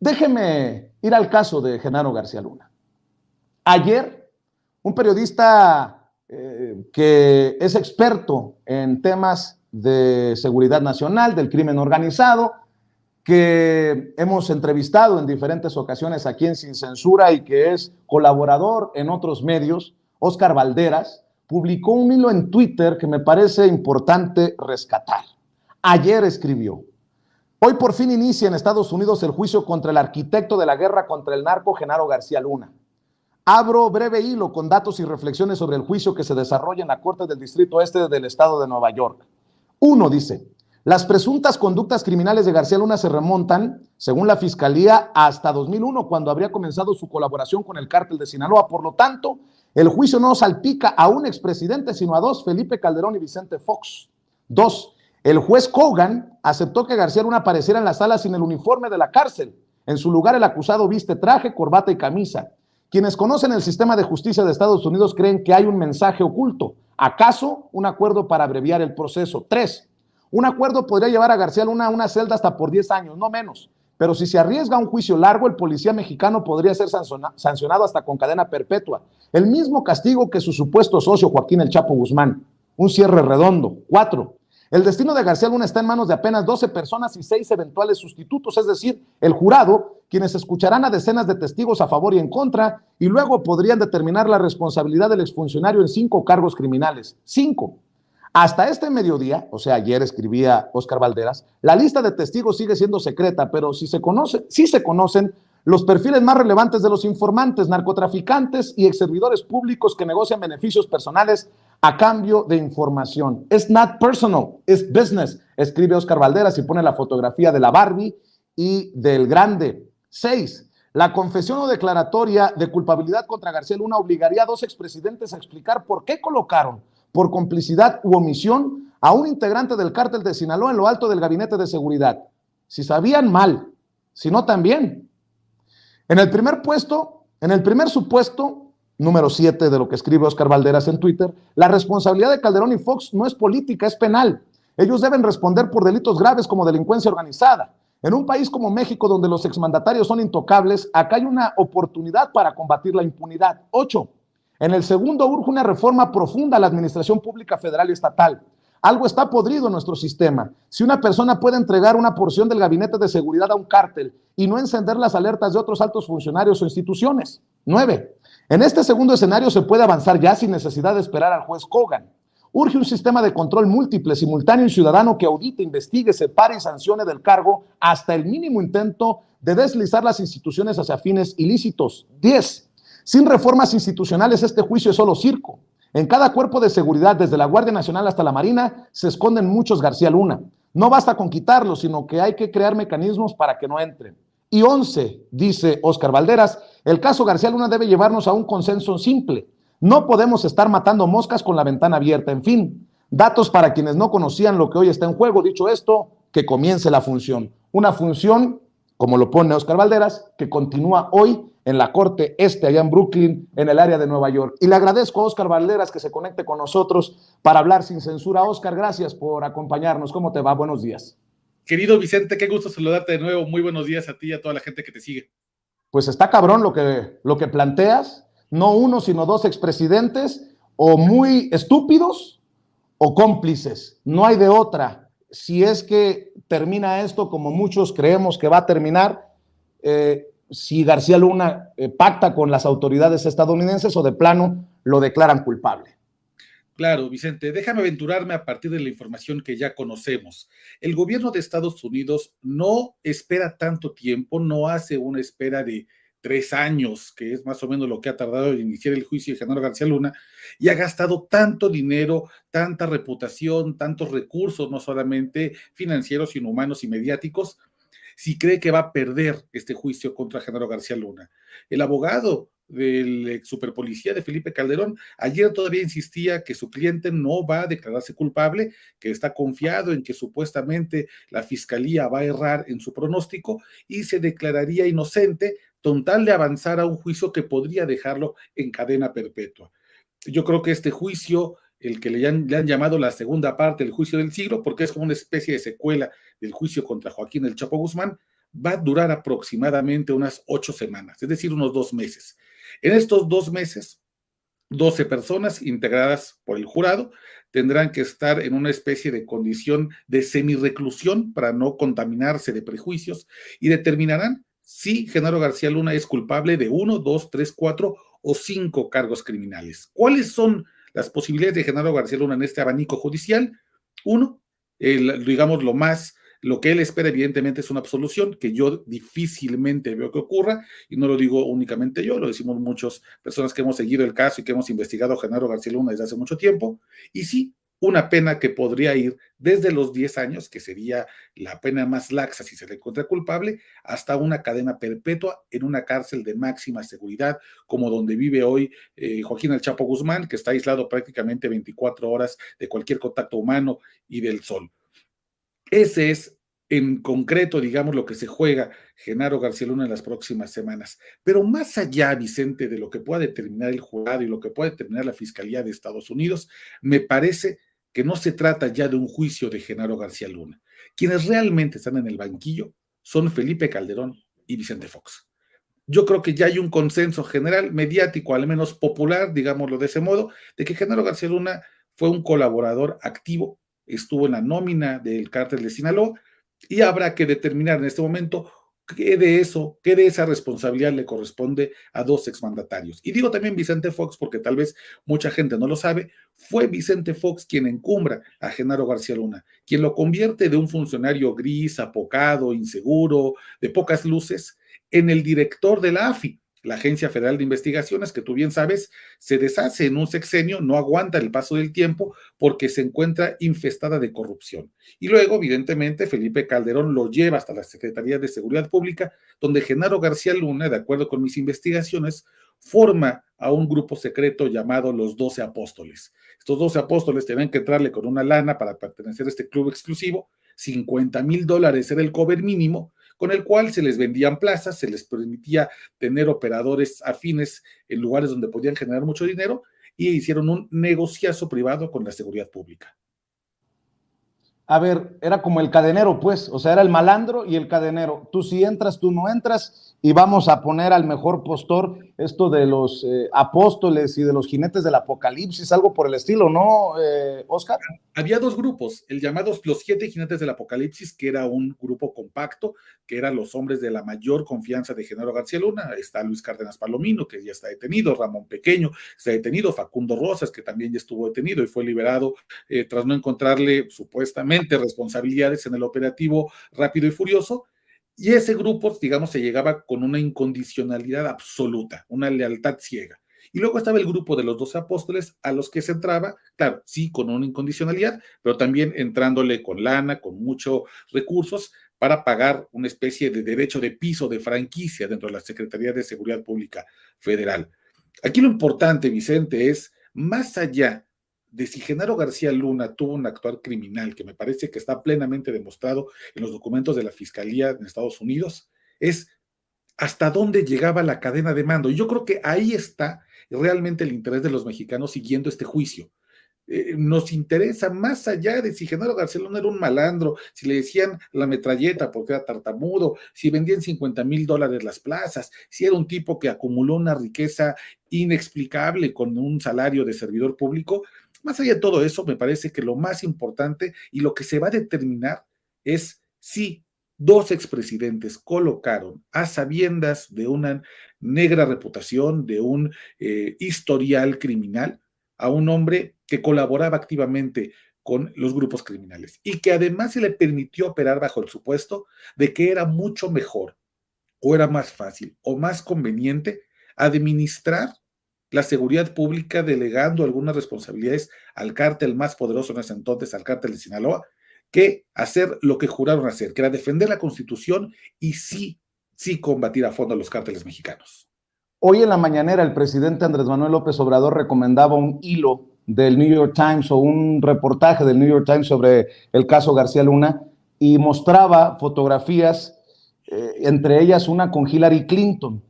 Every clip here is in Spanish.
Déjeme ir al caso de Genaro García Luna. Ayer, un periodista que es experto en temas de seguridad nacional, del crimen organizado, que hemos entrevistado en diferentes ocasiones aquí en Sin Censura y que es colaborador en otros medios, Óscar Valderas, publicó un hilo en Twitter que me parece importante rescatar. Ayer escribió: hoy por fin inicia en Estados Unidos el juicio contra el arquitecto de la guerra contra el narco, Genaro García Luna. Abro breve hilo con datos y reflexiones sobre el juicio que se desarrolla en la Corte del Distrito Este del Estado de Nueva York. Uno, dice: las presuntas conductas criminales de García Luna se remontan, según la Fiscalía, hasta 2001, cuando habría comenzado su colaboración con el cártel de Sinaloa. Por lo tanto, el juicio no salpica a un expresidente, sino a dos, Felipe Calderón y Vicente Fox. Dos, el juez Kogan aceptó que García Luna apareciera en la sala sin el uniforme de la cárcel. En su lugar, el acusado viste traje, corbata y camisa. Quienes conocen el sistema de justicia de Estados Unidos creen que hay un mensaje oculto. ¿Acaso un acuerdo para abreviar el proceso? 3. Un acuerdo podría llevar a García Luna a una celda hasta por 10 años, no menos. Pero si se arriesga a un juicio largo, el policía mexicano podría ser sancionado hasta con cadena perpetua. El mismo castigo que su supuesto socio Joaquín El Chapo Guzmán. Un cierre redondo. 4. El destino de García Luna está en manos de apenas 12 personas y 6 eventuales sustitutos, es decir, el jurado, quienes escucharán a decenas de testigos a favor y en contra, y luego podrían determinar la responsabilidad del exfuncionario en 5 cargos criminales. 5. Hasta este mediodía, o sea, ayer escribía Óscar Valderas, la lista de testigos sigue siendo secreta, pero sí se conocen los perfiles más relevantes de los informantes, narcotraficantes y exservidores públicos que negocian beneficios personales a cambio de información. It's not personal, it's business, escribe Óscar Valderas y pone la fotografía de la Barbie y del Grande. 6. La confesión o declaratoria de culpabilidad contra García Luna obligaría a 2 expresidentes a explicar por qué colocaron, por complicidad u omisión, a un integrante del cártel de Sinaloa en lo alto del gabinete de seguridad. Si sabían, mal, si no, también. En el primer supuesto, número 7 de lo que escribe Óscar Valderas en Twitter, la responsabilidad de Calderón y Fox no es política, es penal. Ellos deben responder por delitos graves como delincuencia organizada. En un país como México, donde los exmandatarios son intocables, acá hay una oportunidad para combatir la impunidad. 8. En el segundo, urge una reforma profunda a la administración pública federal y estatal. Algo está podrido en nuestro sistema. Si una persona puede entregar una porción del gabinete de seguridad a un cártel y no encender las alertas de otros altos funcionarios o instituciones. 9. En este segundo escenario se puede avanzar ya sin necesidad de esperar al juez Kogan. Urge un sistema de control múltiple, simultáneo y ciudadano que audite, investigue, separe y sancione del cargo hasta el mínimo intento de deslizar las instituciones hacia fines ilícitos. 10. Sin reformas institucionales, este juicio es solo circo. En cada cuerpo de seguridad, desde la Guardia Nacional hasta la Marina, se esconden muchos García Luna. No basta con quitarlos, sino que hay que crear mecanismos para que no entren. Y 11, dice Óscar Valderas, el caso García Luna debe llevarnos a un consenso simple. No podemos estar matando moscas con la ventana abierta. En fin, datos para quienes no conocían lo que hoy está en juego. Dicho esto, que comience la función. Una función, como lo pone Óscar Valderas, que continúa hoy en la Corte Este, allá en Brooklyn, en el área de Nueva York. Y le agradezco a Óscar Valderas que se conecte con nosotros para hablar sin censura. Óscar, gracias por acompañarnos. ¿Cómo te va? Buenos días. Querido Vicente, qué gusto saludarte de nuevo. Muy buenos días a ti y a toda la gente que te sigue. Pues está cabrón lo que planteas. No uno, sino 2 expresidentes, o muy estúpidos o cómplices. No hay de otra. Si es que termina esto como muchos creemos que va a terminar, si García Luna pacta con las autoridades estadounidenses o de plano lo declaran culpable. Claro, Vicente, déjame aventurarme a partir de la información que ya conocemos. El gobierno de Estados Unidos no espera tanto tiempo, no hace una espera de 3 años, que es más o menos lo que ha tardado en iniciar el juicio de Genaro García Luna, y ha gastado tanto dinero, tanta reputación, tantos recursos, no solamente financieros, sino humanos y mediáticos, si cree que va a perder este juicio contra Genaro García Luna. El abogado del ex superpolicía de Felipe Calderón ayer todavía insistía que su cliente no va a declararse culpable, que está confiado en que supuestamente la fiscalía va a errar en su pronóstico y se declararía inocente, con tal de avanzar a un juicio que podría dejarlo en cadena perpetua. Yo creo que este juicio, el que le han llamado la segunda parte del juicio del siglo, porque es como una especie de secuela del juicio contra Joaquín El Chapo Guzmán, va a durar aproximadamente unas 8 semanas, es decir, unos 2 meses. En estos 2 meses, 12 personas integradas por el jurado tendrán que estar en una especie de condición de semireclusión para no contaminarse de prejuicios y determinarán si Genaro García Luna es culpable de 1, 2, 3, 4 o 5 cargos criminales. ¿Cuáles son las posibilidades de Genaro García Luna en este abanico judicial? Uno, digamos lo que él espera evidentemente es una absolución que yo difícilmente veo que ocurra, y no lo digo únicamente yo, lo decimos muchas personas que hemos seguido el caso y que hemos investigado a Genaro García Luna desde hace mucho tiempo, y sí, una pena que podría ir desde los 10 años, que sería la pena más laxa si se le encuentra culpable, hasta una cadena perpetua en una cárcel de máxima seguridad, como donde vive hoy Joaquín El Chapo Guzmán, que está aislado prácticamente 24 horas de cualquier contacto humano y del sol. Ese es en concreto, digamos, lo que se juega Genaro García Luna en las próximas semanas. Pero más allá, Vicente, de lo que pueda determinar el jurado y lo que pueda determinar la Fiscalía de Estados Unidos, me parece que no se trata ya de un juicio de Genaro García Luna. Quienes realmente están en el banquillo son Felipe Calderón y Vicente Fox. Yo creo que ya hay un consenso general, mediático, al menos popular, digámoslo de ese modo, de que Genaro García Luna fue un colaborador activo, estuvo en la nómina del cártel de Sinaloa, y habrá que determinar en este momento qué de eso, qué de esa responsabilidad le corresponde a dos exmandatarios. Y digo también Vicente Fox, porque tal vez mucha gente no lo sabe, fue Vicente Fox quien encumbra a Genaro García Luna, quien lo convierte de un funcionario gris, apocado, inseguro, de pocas luces, en el director de la AFI, la Agencia Federal de Investigaciones, que tú bien sabes, se deshace en un sexenio, no aguanta el paso del tiempo porque se encuentra infestada de corrupción. Y luego, evidentemente, Felipe Calderón lo lleva hasta la Secretaría de Seguridad Pública, donde Genaro García Luna, de acuerdo con mis investigaciones, forma a un grupo secreto llamado los 12 Apóstoles. Estos 12 apóstoles tenían que entrarle con una lana para pertenecer a este club exclusivo, $50,000 era el cover mínimo, con el cual se les vendían plazas, se les permitía tener operadores afines en lugares donde podían generar mucho dinero, y hicieron un negociazo privado con la seguridad pública. A ver, era como el cadenero, pues, o sea, era el malandro y el cadenero. Tú sí entras, tú no entras, y vamos a poner al mejor postor esto de los apóstoles y de los jinetes del apocalipsis, algo por el estilo, ¿no, Oscar? Había dos grupos, el llamado los 7 jinetes del apocalipsis, que era un grupo compacto, que eran los hombres de la mayor confianza de Genaro García Luna. Está Luis Cárdenas Palomino, que ya está detenido, Ramón Pequeño está detenido, Facundo Rosas, que también ya estuvo detenido y fue liberado tras no encontrarle supuestamente responsabilidades en el operativo Rápido y Furioso. Y ese grupo, digamos, se llegaba con una incondicionalidad absoluta, una lealtad ciega. Y luego estaba el grupo de los 12 apóstoles a los que se entraba, claro, sí, con una incondicionalidad, pero también entrándole con lana, con muchos recursos para pagar una especie de derecho de piso, de franquicia dentro de la Secretaría de Seguridad Pública Federal. Aquí lo importante, Vicente, es más allá de si Genaro García Luna tuvo un actuar criminal, que me parece que está plenamente demostrado en los documentos de la Fiscalía en Estados Unidos, es hasta dónde llegaba la cadena de mando. Y yo creo que ahí está realmente el interés de los mexicanos siguiendo este juicio. Nos interesa más allá de si Genaro García Luna era un malandro, si le decían la metralleta porque era tartamudo, si vendían $50,000 las plazas, si era un tipo que acumuló una riqueza inexplicable con un salario de servidor público. Más allá de todo eso, me parece que lo más importante y lo que se va a determinar es si dos expresidentes colocaron a sabiendas de una negra reputación, de un historial criminal, a un hombre que colaboraba activamente con los grupos criminales y que además se le permitió operar bajo el supuesto de que era mucho mejor o era más fácil o más conveniente administrar la seguridad pública delegando algunas responsabilidades al cártel más poderoso en ese entonces, al cártel de Sinaloa, que hacer lo que juraron hacer, que era defender la Constitución y sí combatir a fondo a los cárteles mexicanos. Hoy en la mañanera el presidente Andrés Manuel López Obrador recomendaba un hilo del New York Times o un reportaje del New York Times sobre el caso García Luna y mostraba fotografías, entre ellas una con Hillary Clinton.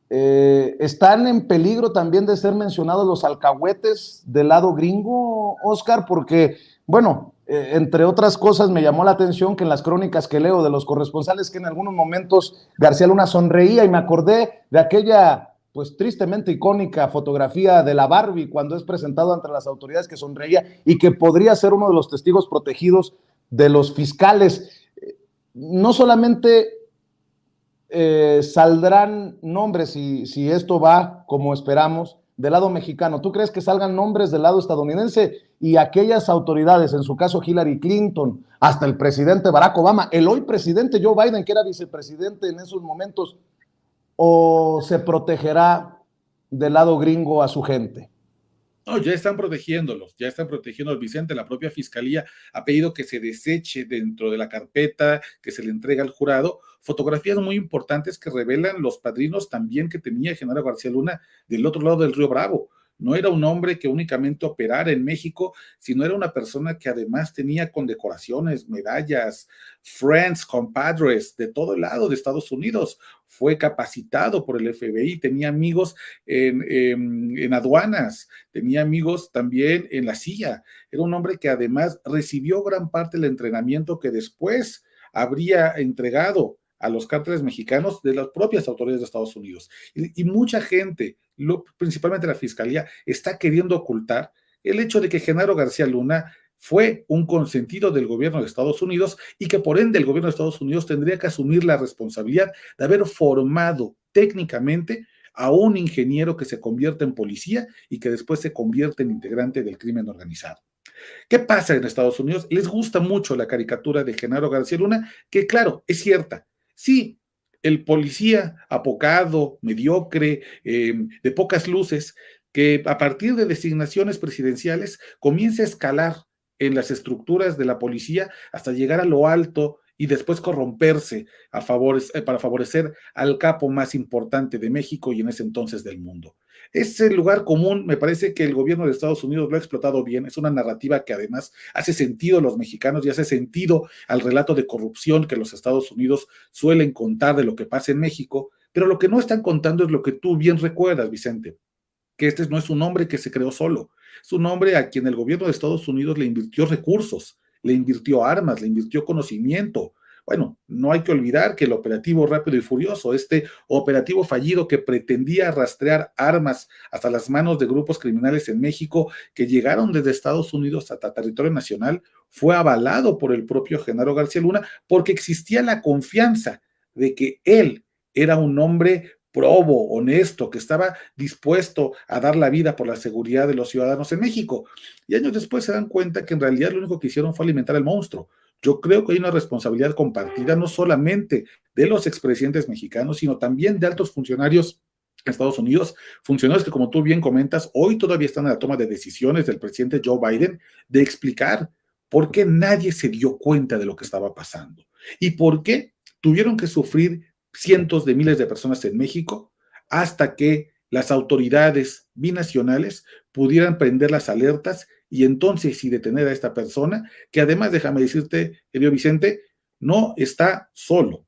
¿Están en peligro también de ser mencionados los alcahuetes del lado gringo, Oscar? Porque, bueno, Entre otras cosas, me llamó la atención que en las crónicas que leo de los corresponsales, que en algunos momentos García Luna sonreía, y me acordé de aquella, pues tristemente icónica fotografía de la Barbie cuando es presentado ante las autoridades, que sonreía y que podría ser uno de los testigos protegidos de los fiscales. No solamente saldrán nombres, si esto va como esperamos, del lado mexicano. ¿Tú crees que salgan nombres del lado estadounidense y aquellas autoridades, en su caso Hillary Clinton, hasta el presidente Barack Obama, el hoy presidente Joe Biden, que era vicepresidente en esos momentos, o se protegerá del lado gringo a su gente? No, ya están protegiéndolos, ya están protegiendo Vicente. La propia fiscalía ha pedido que se deseche dentro de la carpeta que se le entrega al jurado fotografías muy importantes que revelan los padrinos también que tenía Genaro García Luna del otro lado del río Bravo. No era un hombre que únicamente operara en México, sino era una persona que además tenía condecoraciones, medallas, friends, compadres de todo el lado de Estados Unidos. Fue capacitado por el FBI, tenía amigos en aduanas, tenía amigos también en la CIA. Era un hombre que además recibió gran parte del entrenamiento que después habría entregado a los cárteles mexicanos de las propias autoridades de Estados Unidos. Y mucha gente, principalmente la fiscalía, está queriendo ocultar el hecho de que Genaro García Luna fue un consentido del gobierno de Estados Unidos y que por ende el gobierno de Estados Unidos tendría que asumir la responsabilidad de haber formado técnicamente a un ingeniero que se convierte en policía y que después se convierte en integrante del crimen organizado. ¿Qué pasa en Estados Unidos? Les gusta mucho la caricatura de Genaro García Luna, que claro, es cierta. Sí, el policía apocado, mediocre, de pocas luces, que a partir de designaciones presidenciales comienza a escalar en las estructuras de la policía hasta llegar a lo alto y después corromperse para favorecer al capo más importante de México y en ese entonces del mundo. Ese lugar común, me parece que el gobierno de Estados Unidos lo ha explotado bien. Es una narrativa que además hace sentido a los mexicanos y hace sentido al relato de corrupción que los Estados Unidos suelen contar de lo que pasa en México, pero lo que no están contando es lo que tú bien recuerdas, Vicente, que este no es un hombre que se creó solo, es un hombre a quien el gobierno de Estados Unidos le invirtió recursos, le invirtió armas, le invirtió conocimiento. Bueno, no hay que olvidar que el operativo Rápido y Furioso, este operativo fallido que pretendía rastrear armas hasta las manos de grupos criminales en México que llegaron desde Estados Unidos hasta territorio nacional, fue avalado por el propio Genaro García Luna porque existía la confianza de que él era un hombre probo, honesto, que estaba dispuesto a dar la vida por la seguridad de los ciudadanos en México. Y años después se dan cuenta que en realidad lo único que hicieron fue alimentar al monstruo. Yo creo que hay una responsabilidad compartida no solamente de los expresidentes mexicanos, sino también de altos funcionarios en Estados Unidos, funcionarios que, como tú bien comentas, hoy todavía están en la toma de decisiones del presidente Joe Biden, de explicar por qué nadie se dio cuenta de lo que estaba pasando y por qué tuvieron que sufrir cientos de miles de personas en México hasta que las autoridades binacionales pudieran prender las alertas y entonces sí detener a esta persona, que además, déjame decirte, Elio Vicente, no está solo.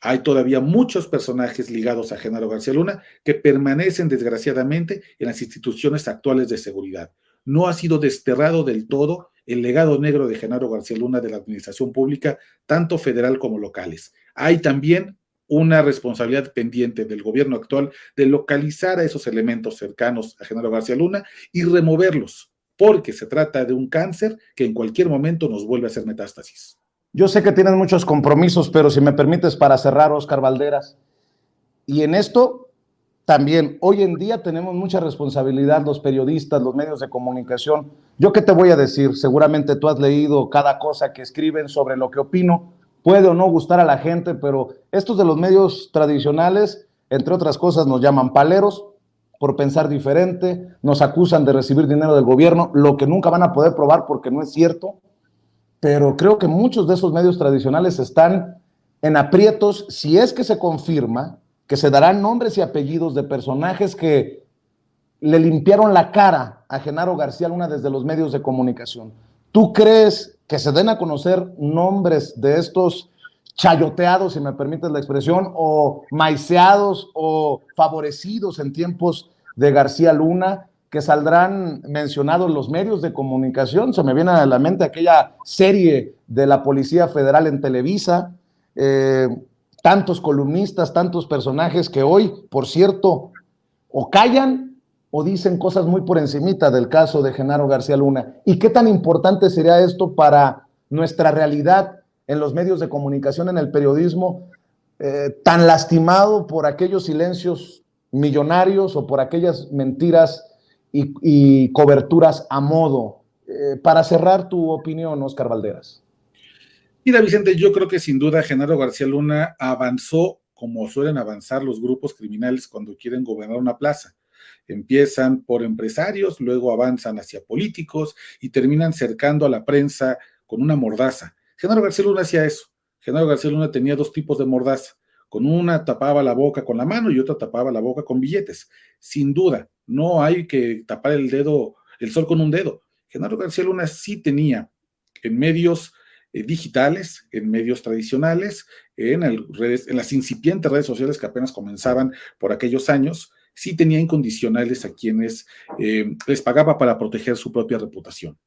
Hay todavía muchos personajes ligados a Genaro García Luna que permanecen desgraciadamente en las instituciones actuales de seguridad. No ha sido desterrado del todo el legado negro de Genaro García Luna de la administración pública, tanto federal como locales. Hay también una responsabilidad pendiente del gobierno actual de localizar a esos elementos cercanos a Genaro García Luna y removerlos, porque se trata de un cáncer que en cualquier momento nos vuelve a hacer metástasis. Yo sé que tienes muchos compromisos, pero si me permites para cerrar, Oscar Valderas, y en esto también, hoy en día tenemos mucha responsabilidad los periodistas, los medios de comunicación. ¿Yo qué te voy a decir? Seguramente tú has leído cada cosa que escriben sobre lo que opino. Puede o no gustar a la gente, pero estos de los medios tradicionales, entre otras cosas, nos llaman paleros por pensar diferente, nos acusan de recibir dinero del gobierno, lo que nunca van a poder probar porque no es cierto. Pero creo que muchos de esos medios tradicionales están en aprietos si es que se confirma que se darán nombres y apellidos de personajes que le limpiaron la cara a Genaro García Luna desde los medios de comunicación. ¿Tú crees que se den a conocer nombres de estos chayoteados, si me permites la expresión, o maiceados o favorecidos en tiempos de García Luna? que saldrán mencionados los medios de comunicación. Se me viene a la mente aquella serie de la Policía Federal en Televisa, tantos columnistas, tantos personajes que hoy, por cierto, o callan o dicen cosas muy por encimita del caso de Genaro García Luna. ¿Y qué tan importante sería esto para nuestra realidad en los medios de comunicación, en el periodismo, tan lastimado por aquellos silencios millonarios o por aquellas mentiras y coberturas a modo? Para cerrar, tu opinión, Óscar Balderas. Mira, Vicente, yo creo que sin duda Genaro García Luna avanzó como suelen avanzar los grupos criminales cuando quieren gobernar una plaza. Empiezan por empresarios, luego avanzan hacia políticos y terminan cercando a la prensa con una mordaza. Genaro García Luna hacía eso. Genaro García Luna tenía dos tipos de mordaza. Con una tapaba la boca con la mano y otra tapaba la boca con billetes. Sin duda, no hay que tapar el sol con un dedo. Genaro García Luna sí tenía en medios digitales, en medios tradicionales, en las incipientes redes sociales que apenas comenzaban por aquellos años, sí tenía incondicionales a quienes les pagaba para proteger su propia reputación.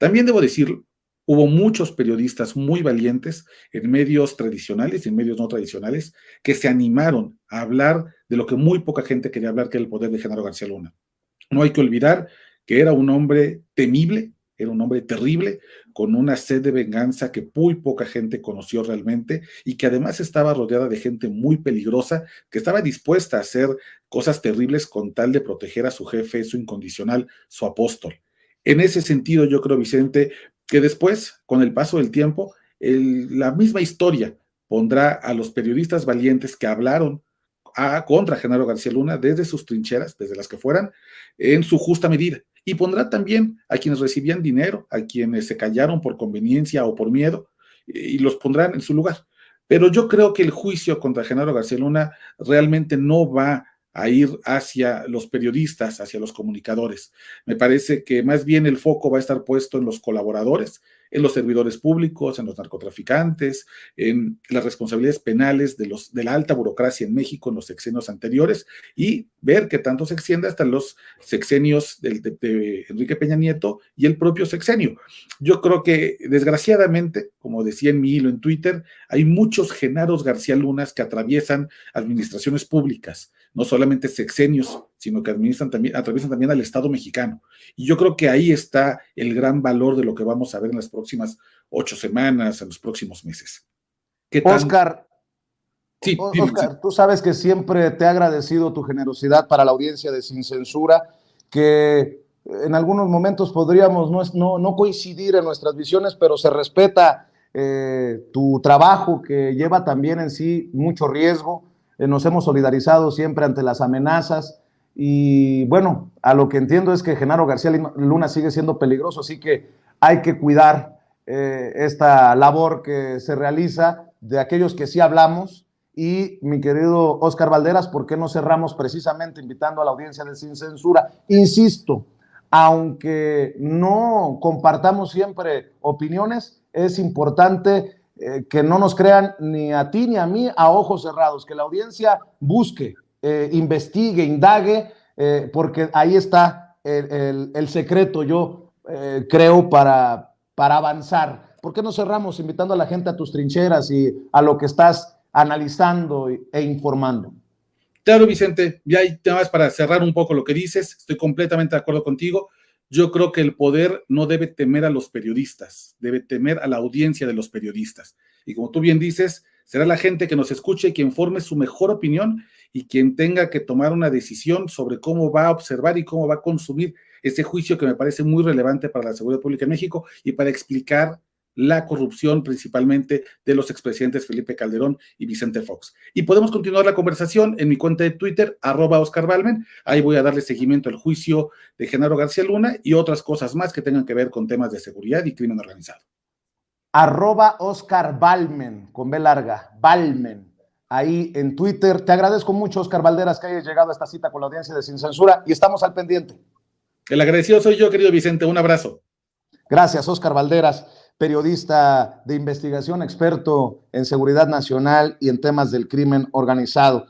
También debo decirlo, hubo muchos periodistas muy valientes en medios tradicionales y en medios no tradicionales que se animaron a hablar de lo que muy poca gente quería hablar, que era el poder de Genaro García Luna. No hay que olvidar que era un hombre temible, era un hombre terrible, con una sed de venganza que muy poca gente conoció realmente y que además estaba rodeada de gente muy peligrosa que estaba dispuesta a hacer cosas terribles con tal de proteger a su jefe, su incondicional, su apóstol. En ese sentido, yo creo, Vicente, que después, con el paso del tiempo, la misma historia pondrá a los periodistas valientes que hablaron contra Genaro García Luna desde sus trincheras, desde las que fueran, en su justa medida. Y pondrá también a quienes recibían dinero, a quienes se callaron por conveniencia o por miedo, y los pondrán en su lugar. Pero yo creo que el juicio contra Genaro García Luna realmente no va a ir hacia los periodistas, hacia los comunicadores. Me parece que más bien el foco va a estar puesto en los colaboradores, en los servidores públicos, en los narcotraficantes, en las responsabilidades penales de la alta burocracia en México en los sexenios anteriores y ver que tanto se extiende hasta los sexenios de Enrique Peña Nieto y el propio sexenio. Yo creo que desgraciadamente, como decía en mi hilo en Twitter, hay muchos Genaros García Lunas que atraviesan administraciones públicas, no solamente sexenios, sino que atraviesan también al Estado mexicano. Y yo creo que ahí está el gran valor de lo que vamos a ver en las próximas 8 semanas, en los próximos meses. Óscar, sí, Óscar, tú sabes que siempre te he agradecido tu generosidad para la audiencia de Sin Censura, que en algunos momentos podríamos no coincidir en nuestras visiones, pero se respeta tu trabajo, que lleva también en sí mucho riesgo. Nos hemos solidarizado siempre ante las amenazas y bueno, a lo que entiendo es que Genaro García Luna sigue siendo peligroso, así que hay que cuidar esta labor que se realiza de aquellos que sí hablamos. Y mi querido Óscar Balderas, ¿por qué no cerramos precisamente invitando a la audiencia de Sin Censura? Insisto, aunque no compartamos siempre opiniones, es importante que no nos crean ni a ti ni a mí a ojos cerrados, que la audiencia busque, investigue, indague, porque ahí está el secreto, yo creo, para avanzar. ¿Por qué no cerramos invitando a la gente a tus trincheras y a lo que estás analizando e informando? Claro, Vicente, ya hay temas para cerrar un poco lo que dices, estoy completamente de acuerdo contigo. Yo creo que el poder no debe temer a los periodistas, debe temer a la audiencia de los periodistas. Y como tú bien dices, será la gente que nos escuche quien forme su mejor opinión y quien tenga que tomar una decisión sobre cómo va a observar y cómo va a consumir ese juicio que me parece muy relevante para la seguridad pública en México y para explicar la corrupción principalmente de los expresidentes Felipe Calderón y Vicente Fox. Y podemos continuar la conversación en mi cuenta de Twitter, @OscarBalmen. Ahí voy a darle seguimiento al juicio de Genaro García Luna y otras cosas más que tengan que ver con temas de seguridad y crimen organizado. @OscarBalmen, con B larga, Balmen, ahí en Twitter. Te agradezco mucho, Óscar Balderas, que hayas llegado a esta cita con la audiencia de Sin Censura y estamos al pendiente. El agradecido soy yo, querido Vicente. Un abrazo. Gracias, Óscar Balderas, periodista de investigación, experto en seguridad nacional y en temas del crimen organizado.